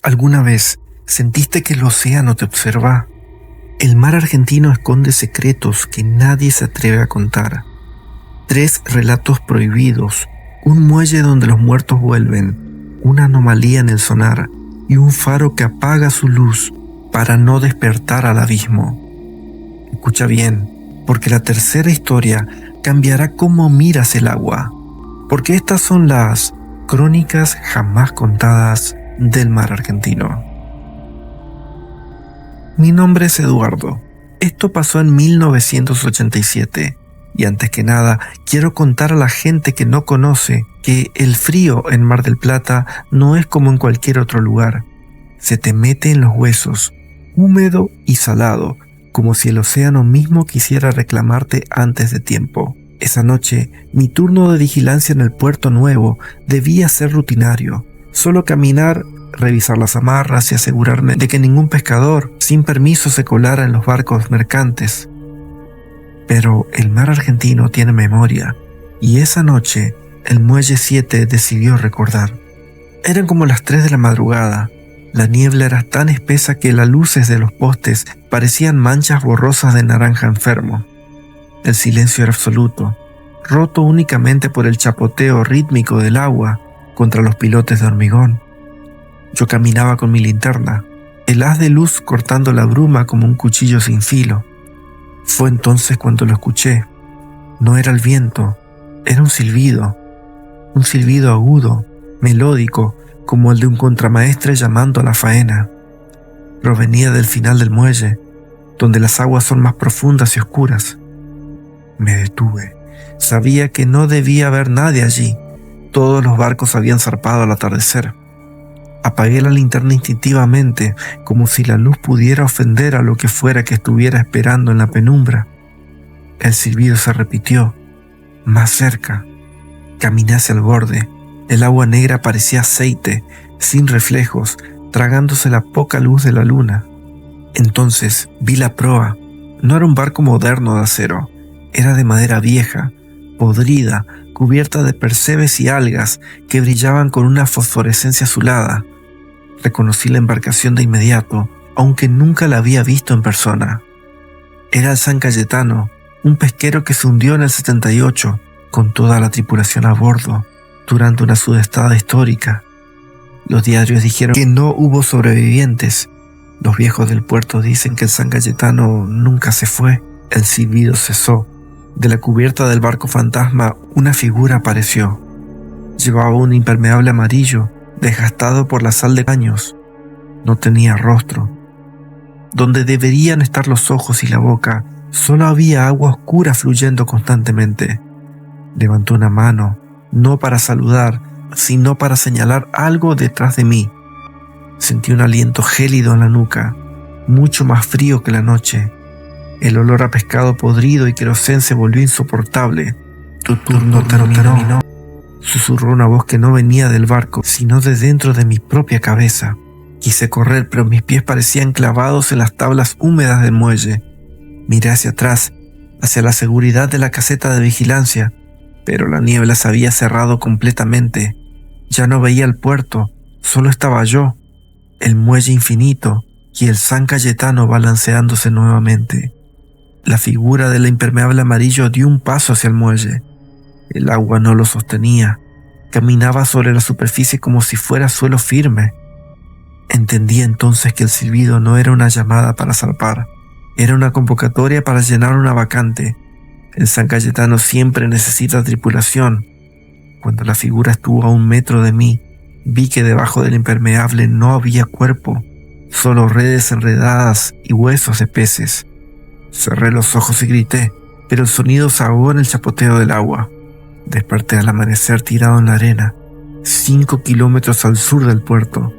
¿Alguna vez sentiste que el océano te observa? El mar argentino esconde secretos que nadie se atreve a contar. 3 relatos prohibidos, un muelle donde los muertos vuelven, una anomalía en el sonar y un faro que apaga su luz para no despertar al abismo. Escucha bien, porque la tercera historia cambiará cómo miras el agua, porque estas son las crónicas jamás contadas del mar argentino. Mi nombre es Eduardo. Esto pasó en 1987 y antes que nada quiero contar a la gente que no conoce que el frío en Mar del Plata no es como en cualquier otro lugar. Se te mete en los huesos, húmedo y salado, como si el océano mismo quisiera reclamarte antes de tiempo. Esa noche, mi turno de vigilancia en el Puerto Nuevo debía ser rutinario. Solo caminar, revisar las amarras y asegurarme de que ningún pescador sin permiso se colara en los barcos mercantes. Pero el mar argentino tiene memoria, y esa noche el Muelle 7 decidió recordar. Eran como las 3 de la madrugada. La niebla era tan espesa que las luces de los postes parecían manchas borrosas de naranja enfermo. El silencio era absoluto, roto únicamente por el chapoteo rítmico del agua contra los pilotes de hormigón. Yo caminaba con mi linterna, el haz de luz cortando la bruma como un cuchillo sin filo. Fue entonces cuando lo escuché. No era el viento, era un silbido agudo, melódico, como el de un contramaestre llamando a la faena. Provenía del final del muelle, donde las aguas son más profundas y oscuras. Me detuve. Sabía que no debía haber nadie allí. Todos los barcos habían zarpado al atardecer. Apagué la linterna instintivamente, como si la luz pudiera ofender a lo que fuera que estuviera esperando en la penumbra. El silbido se repitió, más cerca. Caminé hacia el borde. El agua negra parecía aceite, sin reflejos, tragándose la poca luz de la luna. Entonces vi la proa. No era un barco moderno de acero. Era de madera vieja, podrida, cubierta de percebes y algas que brillaban con una fosforescencia azulada. Reconocí la embarcación de inmediato, aunque nunca la había visto en persona. Era el San Cayetano, un pesquero que se hundió en el 78, con toda la tripulación a bordo, durante una sudestada histórica. Los diarios dijeron que no hubo sobrevivientes. Los viejos del puerto dicen que el San Cayetano nunca se fue. El silbido cesó. De la cubierta del barco fantasma, una figura apareció. Llevaba un impermeable amarillo, desgastado por la sal de años. No tenía rostro. Donde deberían estar los ojos y la boca, solo había agua oscura fluyendo constantemente. Levantó una mano, no para saludar, sino para señalar algo detrás de mí. Sentí un aliento gélido en la nuca, mucho más frío que la noche. El olor a pescado podrido y querosén se volvió insoportable. Tu turno terminó. Susurró una voz que no venía del barco, sino de dentro de mi propia cabeza. Quise correr, pero mis pies parecían clavados en las tablas húmedas del muelle. Miré hacia atrás, hacia la seguridad de la caseta de vigilancia, pero la niebla se había cerrado completamente. Ya no veía el puerto, solo estaba yo, el muelle infinito y el San Cayetano balanceándose nuevamente. La figura del impermeable amarillo dio un paso hacia el muelle. El agua no lo sostenía. Caminaba sobre la superficie como si fuera suelo firme. Entendí entonces que el silbido no era una llamada para zarpar. Era una convocatoria para llenar una vacante. El San Cayetano siempre necesita tripulación. Cuando la figura estuvo a 1 metro de mí, vi que debajo del impermeable no había cuerpo, solo redes enredadas y huesos de peces. Cerré los ojos y grité, pero el sonido se ahogó en el chapoteo del agua. Desperté al amanecer tirado en la arena, 5 kilómetros al sur del puerto.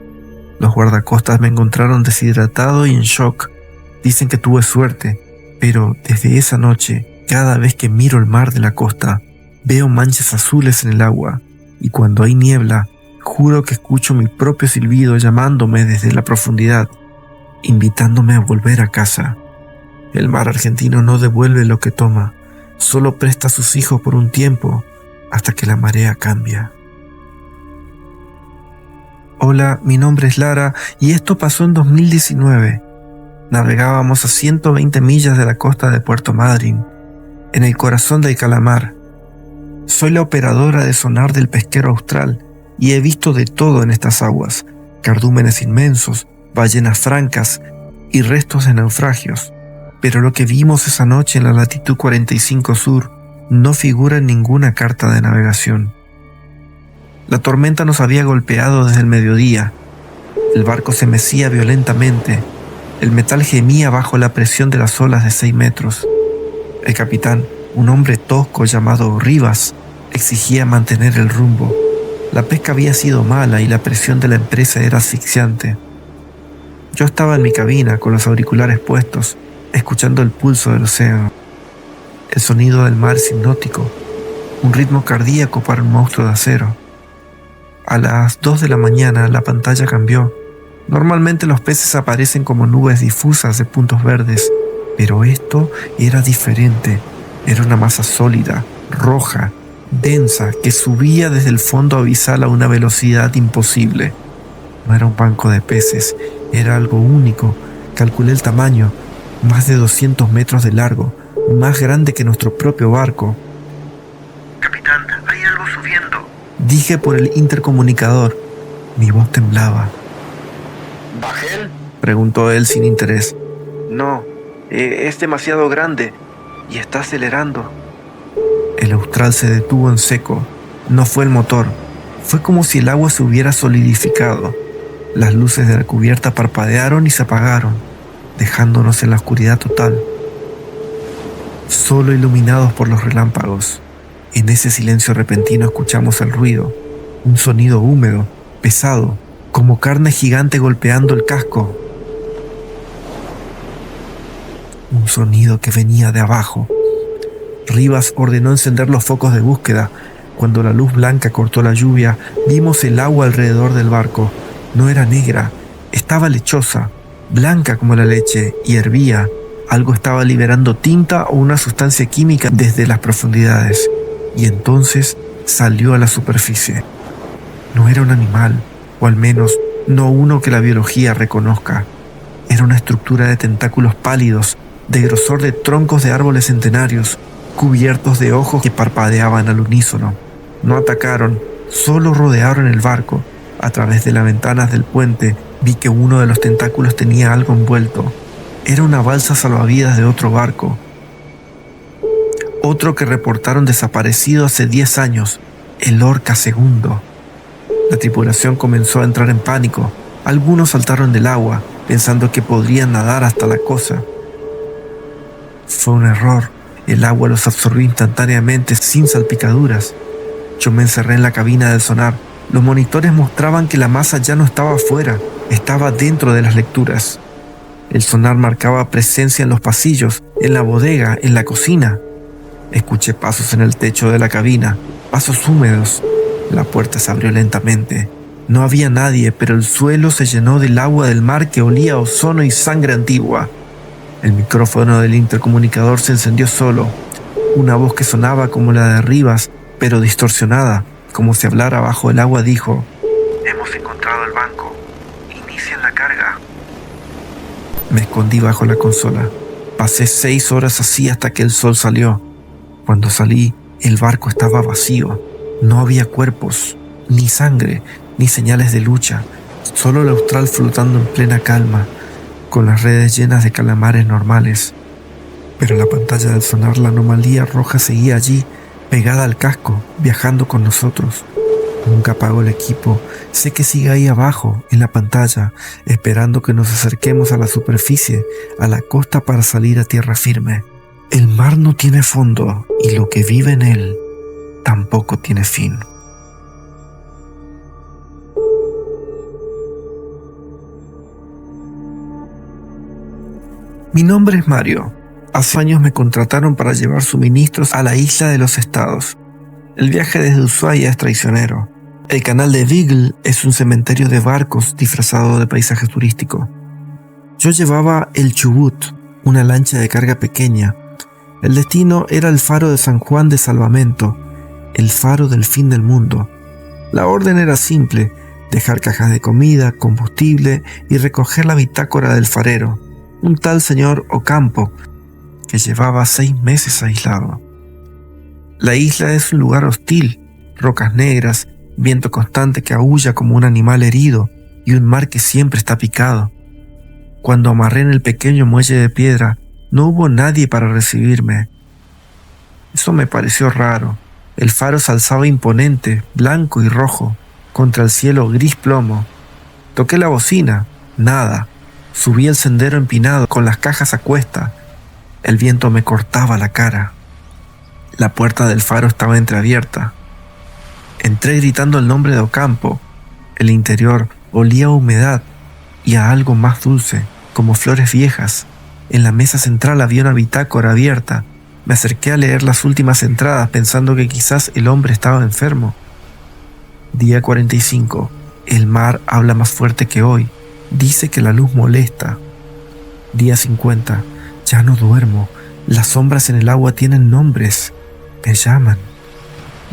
Los guardacostas me encontraron deshidratado y en shock. Dicen que tuve suerte, pero desde esa noche, cada vez que miro el mar de la costa, veo manchas azules en el agua, y cuando hay niebla, juro que escucho mi propio silbido llamándome desde la profundidad, invitándome a volver a casa. El mar argentino no devuelve lo que toma, solo presta a sus hijos por un tiempo hasta que la marea cambia. Hola, mi nombre es Lara y esto pasó en 2019. Navegábamos a 120 millas de la costa de Puerto Madryn, en el corazón del Calamar. Soy la operadora de sonar del pesquero austral y he visto de todo en estas aguas: cardúmenes inmensos, ballenas francas y restos de naufragios. Pero lo que vimos esa noche en la latitud 45 sur no figura en ninguna carta de navegación. La tormenta nos había golpeado desde el mediodía. El barco se mecía violentamente. El metal gemía bajo la presión de las olas de 6 metros. El capitán, un hombre tosco llamado Rivas, exigía mantener el rumbo. La pesca había sido mala y la presión de la empresa era asfixiante. Yo estaba en mi cabina con los auriculares puestos, escuchando el pulso del océano. El sonido del mar es hipnótico, un ritmo cardíaco para un monstruo de acero. A las 2 de la mañana la pantalla cambió. Normalmente los peces aparecen como nubes difusas de puntos verdes, pero esto era diferente. Era una masa sólida, roja, densa, que subía desde el fondo abisal a una velocidad imposible. No era un banco de peces, era algo único. Calculé el tamaño: más de 200 metros de largo, más grande que nuestro propio barco. Capitán, hay algo subiendo, dije por el intercomunicador. Mi voz temblaba. ¿Bajel? Preguntó él sin interés. No, es demasiado grande y está acelerando. El austral se detuvo en seco. No fue el motor, fue como si el agua se hubiera solidificado. Las luces de la cubierta parpadearon y se apagaron, dejándonos en la oscuridad total, solo iluminados por los relámpagos. En ese silencio repentino escuchamos el ruido, un sonido húmedo, pesado, como carne gigante golpeando el casco. Un sonido que venía de abajo. Rivas ordenó encender los focos de búsqueda. Cuando la luz blanca cortó la lluvia, vimos el agua alrededor del barco. No era negra, estaba lechosa, blanca como la leche, y hervía. Algo estaba liberando tinta o una sustancia química desde las profundidades. Y entonces salió a la superficie. No era un animal, o al menos no uno que la biología reconozca. Era una estructura de tentáculos pálidos, de grosor de troncos de árboles centenarios, cubiertos de ojos que parpadeaban al unísono. No atacaron, solo rodearon el barco. A través de las ventanas del puente vi que uno de los tentáculos tenía algo envuelto. Era una balsa salvavidas de otro barco. Otro que reportaron desaparecido hace 10 años, el Orca II. La tripulación comenzó a entrar en pánico. Algunos saltaron del agua, pensando que podrían nadar hasta la cosa. Fue un error. El agua los absorbió instantáneamente, sin salpicaduras. Yo me encerré en la cabina del sonar. Los monitores mostraban que la masa ya no estaba afuera, estaba dentro de las lecturas. El sonar marcaba presencia en los pasillos, en la bodega, en la cocina. Escuché pasos en el techo de la cabina, pasos húmedos. La puerta se abrió lentamente. No había nadie, pero el suelo se llenó del agua del mar que olía a ozono y sangre antigua. El micrófono del intercomunicador se encendió solo. Una voz que sonaba como la de Rivas, pero distorsionada, como si hablara bajo el agua, dijo: Hemos encontrado el banco. Inicien la carga. Me escondí bajo la consola. Pasé 6 horas así hasta que el sol salió. Cuando salí, el barco estaba vacío. No había cuerpos, ni sangre, ni señales de lucha. Solo el austral flotando en plena calma, con las redes llenas de calamares normales. Pero en la pantalla del sonar la anomalía roja seguía allí, pegada al casco, viajando con nosotros. Nunca apago el equipo. Sé que sigue ahí abajo, en la pantalla, esperando que nos acerquemos a la superficie, a la costa, para salir a tierra firme. El mar no tiene fondo, y lo que vive en él tampoco tiene fin. Mi nombre es Mario. Hace años me contrataron para llevar suministros a la isla de los Estados. El viaje desde Ushuaia es traicionero. El canal de Beagle es un cementerio de barcos disfrazado de paisaje turístico. Yo llevaba el Chubut, una lancha de carga pequeña. El destino era el faro de San Juan de Salvamento, el faro del fin del mundo. La orden era simple: dejar cajas de comida, combustible y recoger la bitácora del farero, un tal señor Ocampo, que llevaba 6 meses aislado. La isla es un lugar hostil, rocas negras, viento constante que aúlla como un animal herido y un mar que siempre está picado. Cuando amarré en el pequeño muelle de piedra, no hubo nadie para recibirme. Eso me pareció raro. El faro se alzaba imponente, blanco y rojo, contra el cielo gris plomo. Toqué la bocina, nada. Subí el sendero empinado con las cajas a cuesta. El viento me cortaba la cara. La puerta del faro estaba entreabierta. Entré gritando el nombre de Ocampo. El interior olía a humedad y a algo más dulce, como flores viejas. En la mesa central había una bitácora abierta. Me acerqué a leer las últimas entradas pensando que quizás el hombre estaba enfermo. Día 45. El mar habla más fuerte que hoy. Dice que la luz molesta. Día 50. Ya no duermo. Las sombras en el agua tienen nombres. Me llaman.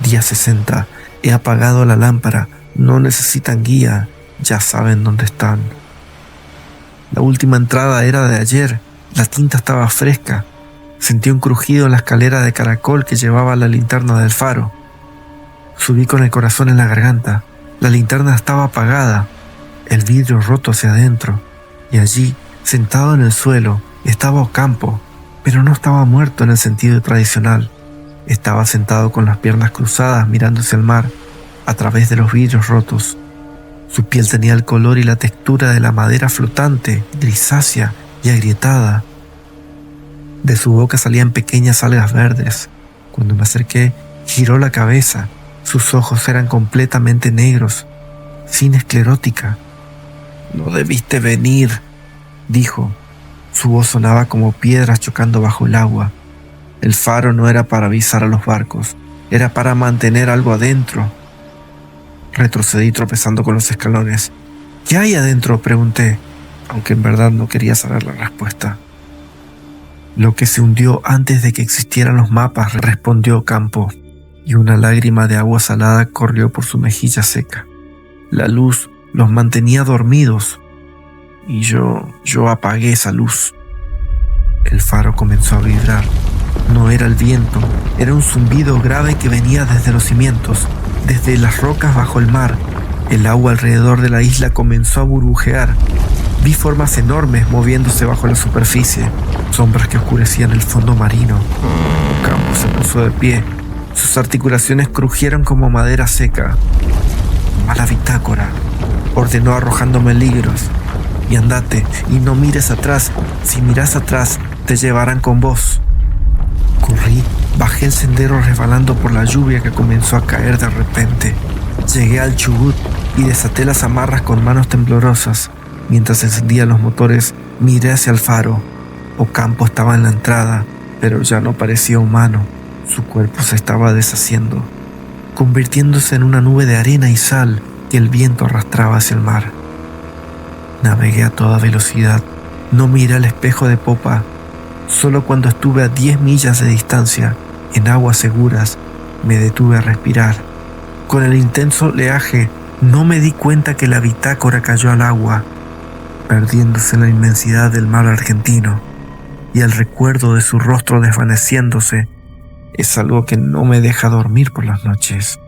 Día 60. He apagado la lámpara. No necesitan guía. Ya saben dónde están. La última entrada era de ayer. La tinta estaba fresca. Sentí un crujido en la escalera de caracol que llevaba a la linterna del faro. Subí con el corazón en la garganta. La linterna estaba apagada, el vidrio roto hacia adentro, y allí, sentado en el suelo, estaba Ocampo, pero no estaba muerto en el sentido tradicional. Estaba sentado con las piernas cruzadas mirándose al mar a través de los vidrios rotos. Su piel tenía el color y la textura de la madera flotante, grisácea y agrietada. De su boca salían pequeñas algas verdes. Cuando me acerqué, giró la cabeza. Sus ojos eran completamente negros, sin esclerótica. «No debiste venir», dijo. Su voz sonaba como piedras chocando bajo el agua. El faro no era para avisar a los barcos, era para mantener algo adentro. Retrocedí tropezando con los escalones. «¿Qué hay adentro?», pregunté, aunque en verdad no quería saber la respuesta. «Lo que se hundió antes de que existieran los mapas», respondió Ocampo, y una lágrima de agua salada corrió por su mejilla seca. La luz los mantenía dormidos, y yo apagué esa luz. El faro comenzó a vibrar. No era el viento, era un zumbido grave que venía desde los cimientos, desde las rocas bajo el mar. El agua alrededor de la isla comenzó a burbujear. Vi formas enormes moviéndose bajo la superficie, sombras que oscurecían el fondo marino. Ocampo se puso de pie. Sus articulaciones crujieron como madera seca. «Toma la bitácora», ordenó arrojándome libros. «Y andate, y no mires atrás. Si miras atrás, te llevarán con vos». Corrí, bajé el sendero resbalando por la lluvia que comenzó a caer de repente. Llegué al Chubut y desaté las amarras con manos temblorosas. Mientras encendía los motores, miré hacia el faro. Ocampo estaba en la entrada, pero ya no parecía humano. Su cuerpo se estaba deshaciendo, convirtiéndose en una nube de arena y sal que el viento arrastraba hacia el mar. Navegué a toda velocidad. No miré al espejo de popa. Solo cuando estuve a 10 millas de distancia, en aguas seguras, me detuve a respirar. Con el intenso oleaje, no me di cuenta que la bitácora cayó al agua, perdiéndose en la inmensidad del mar argentino, y el recuerdo de su rostro desvaneciéndose es algo que no me deja dormir por las noches.